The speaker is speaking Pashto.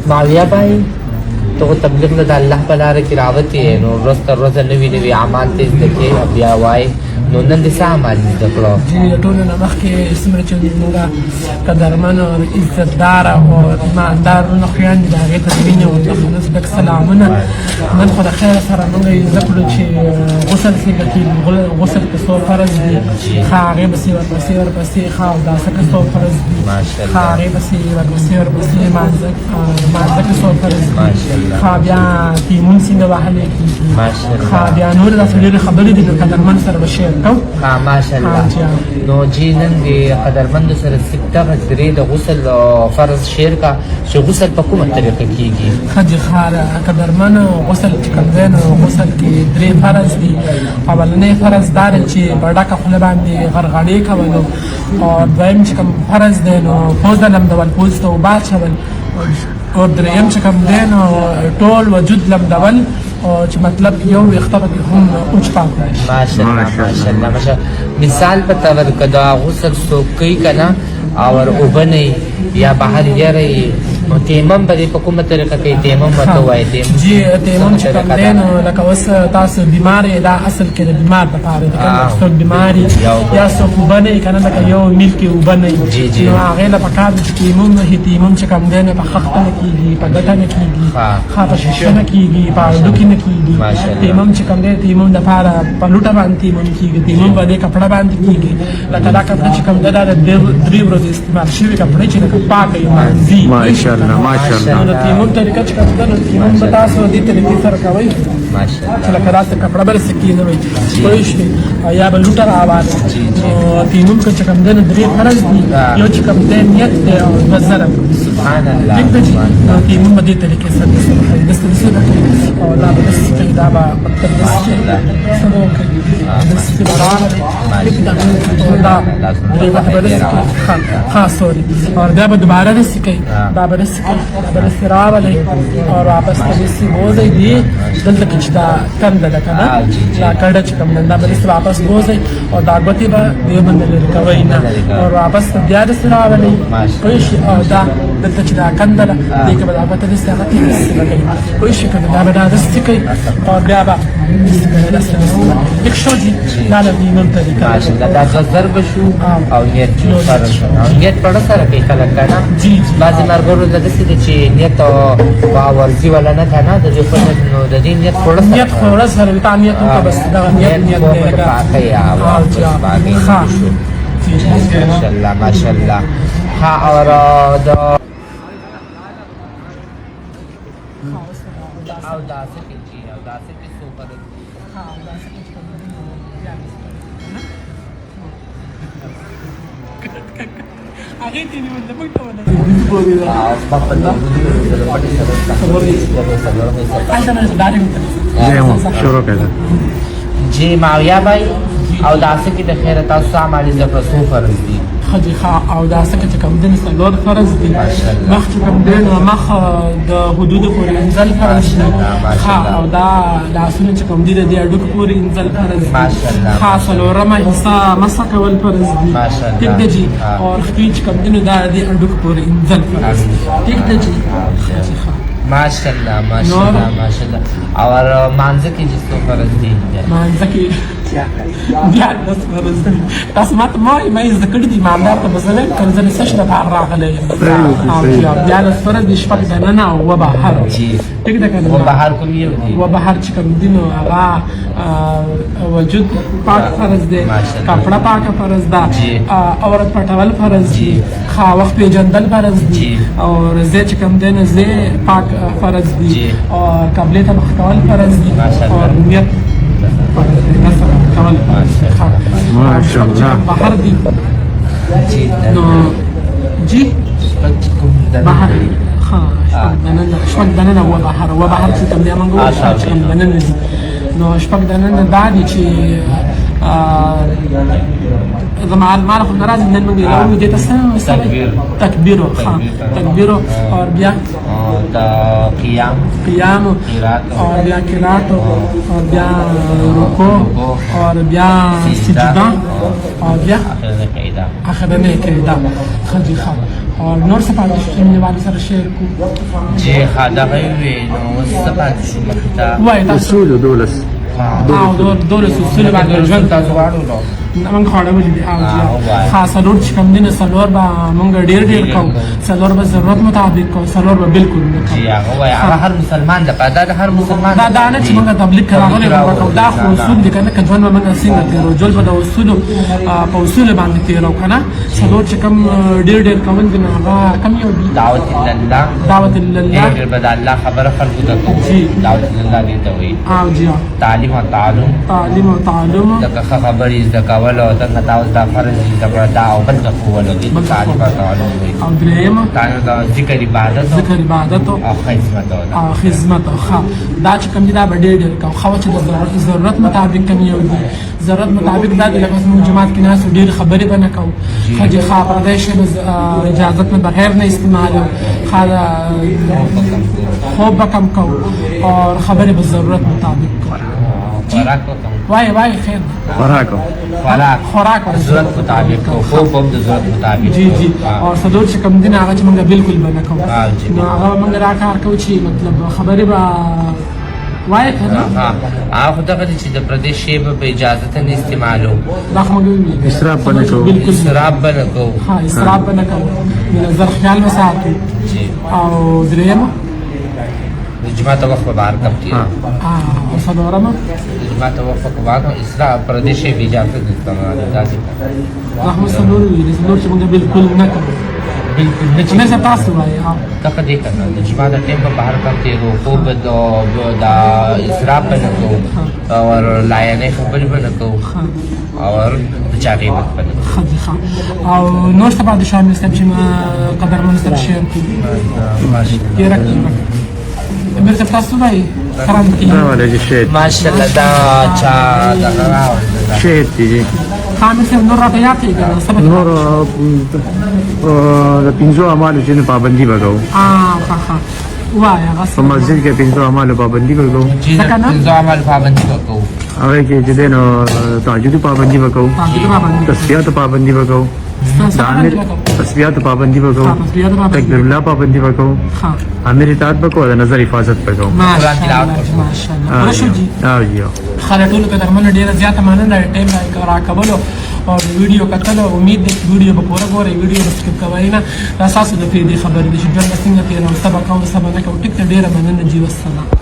معاویه بھائی تو تبلیغ د الله په لاره کې راوتی یې نو ورځ تر ورځې نوي اعمال ته زده کې بیا وایي نو نن د څه عمل زده کړو؟ چې ټولو نه مخکې څومره چې زموږ قدرمن او عزتدار او ایماندارونه خویندې د هغې ته د مینې او تخلص ډک سلامونه. نن خو د خیره سره موږ زده کړو چې غسل څنګه کېږي، غسل که څو فرض دي، ښه هغې پسې ورپسې ښه اوداسه که څو فرض دي، ښه هغې پسې ورپسې لمانځه که څو فرض دي، ښه بیا تیمون څنګه وهلی کېږي، ښه بیا نورې داسې ډېرې خبرې دي د قدرمن سره به شیر کوو. ماشاءالله. نو جی نن د قدرمندو سره دغه درې د غسل فرض شیر کا چې غسل په کومه طریقه کېږي؟ ښه جي قدرمن غسل چې کوم دی نو غسل کې درې فرض دي. اولنی فرض دا دی چې په ډکه خوله باندې غرغړې کولو، او دویم چې کوم فرض دی نو پوزه لمدول، پوزې ته اوبه اچول، او دریم چې کوم دی نو ټول وجود لمدول، او چې مطلب یو ویښته پکې هم اوچ پاک دی. ماشاءالله. مثال په تور که دا غسل څوک کوي که نه او اوبه نه یا بهر یره نو تیمم به دې په کومه طریقه کوي؟ تیمم ورته وایي. جی تیمم چې کوم دی نو لکه اوس تاسو بیمار یې، دا اصل کې د بیمار دپاره دی. که څوک بیمار یې یا څوک اوبه نه یي که نه، لکه یو میل کې اوبه نه یي نو هغې له پکار دی چې تیمم وهي. تیمم چې کوم دی نو په خښته نه کېږي، په ګټه نه کېږي، ښه په شیشه نه کېږي، په اډو کې نه کېږي. تیمم چې کوم دی تیمم دپاره په لوټه باندې تیمم کېږي، تیمم په دې کپړه باندې کېږي. لکه دا کپړه چې کوم دی دا د 3 ورځې استعمال شوي کپړې چې لکه پاکه یې مانځي. ماشاءالله. نو تیمم طریقه چې کوم ده نو تیمم به تاسو دې طریقې سره کوئ چې لکه داسې کپړه به رسې کېنوئ پوه شوې، یا به لوټه راواله. نو تیمم که چې کوم دی نو 3 فرض دي. یو چې کوم دی نیت دی او 2 ضرب. ټیک ده چې نو تیمم به دې طریقې سره داسې کوي، داسې به کوي، او دا به داسې کوي، دا به مطلب داسې څه به وکړي، داسې به راغلی ټیک ده، او دا دې وخت به داسې کوي. ښه سوري، او بیا به دوباره داسې کوي، دا به داسې کوي، دا به داسې راولئ او واپس ته داسې بوځئ دې دلته کې چې دا کنده ده که نه، دا کډه چې کوم ده دا به داسې واپس بوځئ، او دا ګوتې به دې باندې لرې کوئ نه، او واپس ته بیا داسې راولئ پوه شوې. او دا دلته چې دا کنده ده دې کې به دا ګوته داسې هغه کې داسې به کوي پوه شوې، که دا به دا داسې کوي، او بیا به داسې به داسې یک شو دي. دا د تیمم طریقه ده. دا 2 ضرب شو او نیت فرض شو. او نیت په سره کوي خلک که نه؟ بعضې مرګرو ته داسې دی چې نیت ورځي والا نه که نه د دې خو نو د دې نیت خوړه سره نیت خوړه سره تا نیت وکړه بس دغه نیت دی ماشاءالله. ها اور د اوداسه کې چې اوداسه کې څو فرض دي؟ هغې ته نیول د موږ ته ونه شروع کړه. جی معاویه بھائی اوداسه کې د خیره تاسو اعمال زده کړو څو فرض دي؟ ښه دي. ښه اوداسه کې چې کوم دی نو 4 فرض دي. مخ چې کوم دی نو مخ د حدودو پورې انځل فرض دي. ښه او دا لاسونه چې کوم دي د دې هډوکو پورې انځل فرض دي. ښه څلورمه حصه مسح کول فرض دي. ټیک ده جي. او خپې چې کوم دی نو دا د دې هډوکو پورې انځل فرض دي. ټیک ده جي. ماشاءالله. اور مانځه کې چې څو فرض دي؟ مانځه کې 10 فرض دي. تاسو ماته ما زده کړي دي مالدار ته به زه وایم که زه د څه شي لپاره راغلی یم. 10 فرض دي، 6 دننه او 2 بهر. ټیک ده که نه؟ 2 بهر کوم یو دي؟ 2 بهر چې کوم دي نو هغه وجود پاک فرض دی، کپړه پاکه فرض ده، عورت پټول فرض دي، ښه وخت پیژندل فرض دي، او ځای چې کوم دی نو ځای پاک فرض دي، او قبلې ته مخ کول فرض دي، او نیت کول ماشاءالله. بهر دي نو جی بهر ښه شپږ دننه 2 بهر. 2 بهر چې کوم دی موږ وایو چې کوم دننه دي نو 6 دننه دا دي چې زما المعرف النراز من المنجلون دي تكبير تكبير और بیا قیام और بیا قرات और بیا رکوع और بیا سجده और بیا اخرنه قاعده خدي او نور څه پاتې شو چې مینه والو سره شیر کو چې خدای وي نو سبات شو مخته وای تاسو اصول دولس او دولس اصول باندې ژوند تاسو واړو نو موږ خاړه ولې دي او وای. خاصه لور چې کوم دینه سلور به موږ ډیر کوو سلور به ضرورت مطابق کوو سلور به بالکل نه چې کوو هغه وای هغه هر مسلمان د پاده د هر مسلمان دا نه چې موږ تبلیغ راغلي ورکو دا خو اصول دي کنه کله موږ څنګه تیرو جول په اصول په اصول باندې تیرو کنه سلور چې کوم ډیر کوم دي هغه کم یو دي دعوت الله دعوت الله ډیر به د الله خبره خلکو ته کوي جی. دعوت الله دې ته وي او جی تعلیم او تعلم تعلیم او تعلم دغه خبرې د کول او دغه تاسو د فرض د دا او بل د کول دي تعلیم او تعلم وي او دریم تعلیم د ذکر عبادت ذکر عبادت او خدمت او خدمت او ښه دا چې کوم دي دا به ډېر کوو خو چې د ضرورت مطابق کوم یو دي ضرورت مطابق دا د لکه زموږ جماعت کې ناس ډېر خبرې به نه کوو ښه چې ښه پردی شی به اجازت نه بغیر نه استعمالو ښه خوب به کم کوو او خبرې به ضرورت مطابق کوو خوراک وکړو وای خیر خوراکو خوراک ضرورت مطابق کو خوب هم د ضرورت مطابق جی جی او سلور چې کوم دین هغه چې موږ بالکل به نه کوو جی. نو هغه موږ را کار کوو چې مطلب خبرې به وای کنه هغه دغه چې د پردیش شی په اجازه نه استعمالو دا خو موږ ویلي اسراف به نه کوو. بالکل اسراف به نه کوو ها اسراف به نه کوو نظر خیال به ساتو جی او دریم جماعت وقت په بار کم تیر او څلورم جماعت وقت په بار اسراف پردیش شی اجازه نه استعمالو داسې دا هم څلور ویلي څلور چې موږ بالکل نه کوو بالکل نه چې نه څه تاسو وایي دغه دې کنه د جماعت ټیم په بهر کم تیرو خوب د اسراف به نه کوو او لایانه خبرې به نه کوو او د چا غیبت به نه کوو خدیخه او نور څه پاتې شو مې چې ما قدرمن سره شیر کړي یې راکړي بیرته تاسو وایي کرام کې دا ولا جی شهید ماشاءالله دا چا دغه راوړل شهید دي جی خامس نور راته یاد کړئ سبق نور د پنځو اعمالو چې پابندي وکړو ها وای هغه په مسجد کې پنځو اعمالو پابندي وکړو چې د عمل پابندي وکړو هغه کې چې دینو تهجد پابندي وکړو تسبیحات پابندي وکړو امیر تسبیحات پابندي وکړو تکبیر الله پابندي وکړو امیر اطاعت وکړو د نظر حفاظت وکړو ماشاءالله ماشاءالله جی جی خلټول کده من ډیره زیاته مننه ټیم راکبل او ویډیو کتل امید دې ویډیو به پوره ګورئ ویډیو به سکپ کوئ نه اساس د دې خبرې د شګر څنګه تیر او سبق او سبق نه کوي ټیک ډیره مننه جی والسلام